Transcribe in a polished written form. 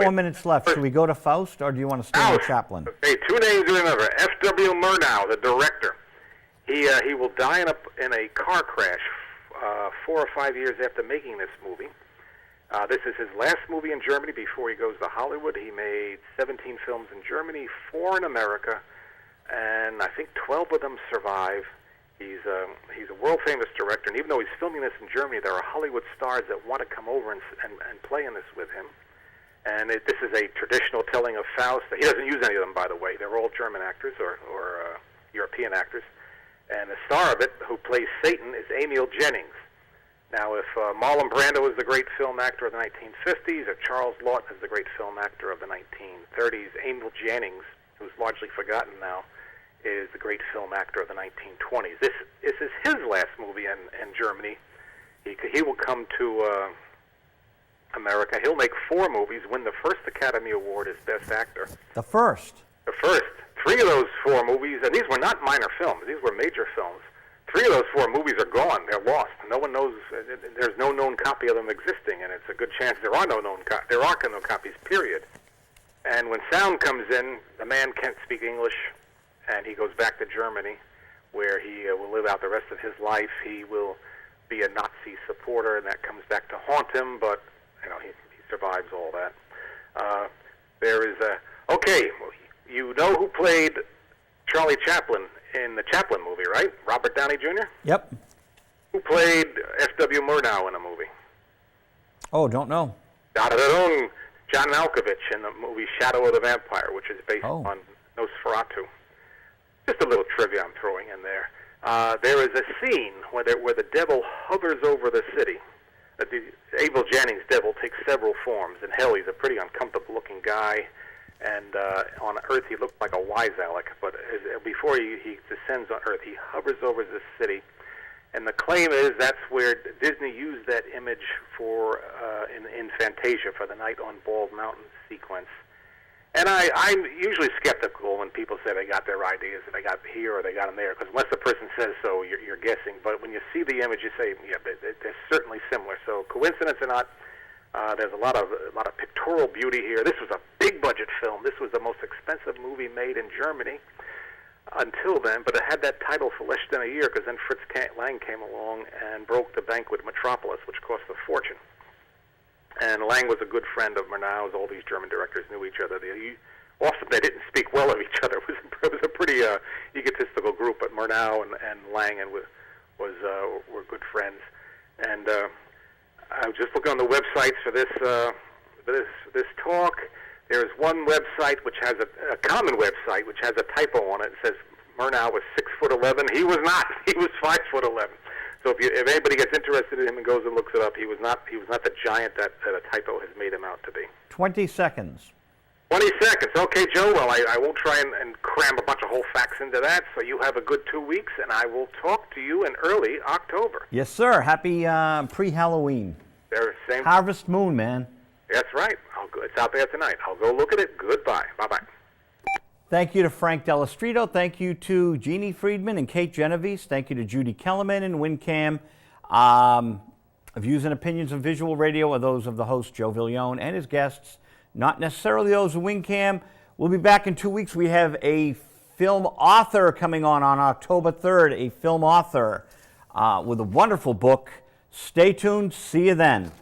4 minutes left. Should we go to Faust, or do you want to stay with Chaplin? Okay, 2 names to remember. F.W. Murnau, the director. He will die in a car crash 4 or 5 years after making this movie. This is his last movie in Germany before he goes to Hollywood. He made 17 films in Germany, 4 in America, and I think 12 of them survive. He's a world-famous director, and even though he's filming this in Germany, there are Hollywood stars that want to come over and play in this with him. And this is a traditional telling of Faust. He doesn't use any of them, by the way. They're all German actors or European actors. And the star of it, who plays Satan, is Emil Jennings. Now, if Marlon Brando is the great film actor of the 1950s, or Charles Lawton is the great film actor of the 1930s, Emil Jennings, who's largely forgotten now, is the great film actor of the 1920s. This is his last movie in Germany. He will come to America. He'll make 4 movies, win the first Academy Award as Best Actor. The first? The first. 3 of those 4 movies, and these were not minor films. These were major films. 3 of those 4 movies are gone. They're lost. No one knows. There's no known copy of them existing, and it's a good chance there are no copies, period. And when sound comes in, the man can't speak English, and he goes back to Germany, where he will live out the rest of his life. He will be a Nazi supporter, and that comes back to haunt him, but he survives all that. There is okay, you know who played Charlie Chaplin in the Chaplin movie, right? Robert Downey Jr.? Yep. Who played F.W. Murnau in a movie? Oh, don't know. John Malkovich in the movie Shadow of the Vampire, which is based on Nosferatu. Just a little trivia I'm throwing in there. There is a scene where the devil hovers over the city. The Emil Jennings' devil takes several forms. In hell, he's a pretty uncomfortable-looking guy, and on Earth he looked like a wise Alec. But before he descends on Earth, he hovers over the city. And the claim is that's where Disney used that image for in Fantasia for the Night on Bald Mountain sequence. And I'm usually skeptical when people say they got their ideas, that they got here or they got them there, because unless the person says so, you're guessing. But when you see the image, you say, yeah, they're certainly similar. So coincidence or not, there's a lot of pictorial beauty here. This was a big-budget film. This was the most expensive movie made in Germany until then, but it had that title for less than a year, because then Fritz Lang came along and broke the bank with Metropolis, which cost a fortune. And Lang was a good friend of Murnau's. All these German directors knew each other. Often they didn't speak well of each other. It was a pretty egotistical group, but Murnau and Lang were good friends. And I was just looking on the websites for this talk. There's one website which has a common website which has a typo on it. It says Murnau was 6'11". He was not. He was 5'11". So if anybody gets interested in him and goes and looks it up, he was not the giant that a typo has made him out to be. 20 seconds. 20 seconds. Okay, Joe. Well, I won't try and cram a bunch of whole facts into that. So you have a good 2 weeks, and I will talk to you in early October. Yes, sir. Happy pre-Halloween. Same. Harvest Moon, man. That's right. It's out there tonight. I'll go look at it. Goodbye. Bye-bye. Thank you to Frank Dello Stritto. Thank you to Jeannie Friedman and Kate Genovese. Thank you to Judy Kellerman and WinCam. Views and opinions of Visual Radio are those of the host, Joe Vig, and his guests, not necessarily those of WinCam. We'll be back in 2 weeks. We have a film author coming on October 3rd, a film author with a wonderful book. Stay tuned. See you then.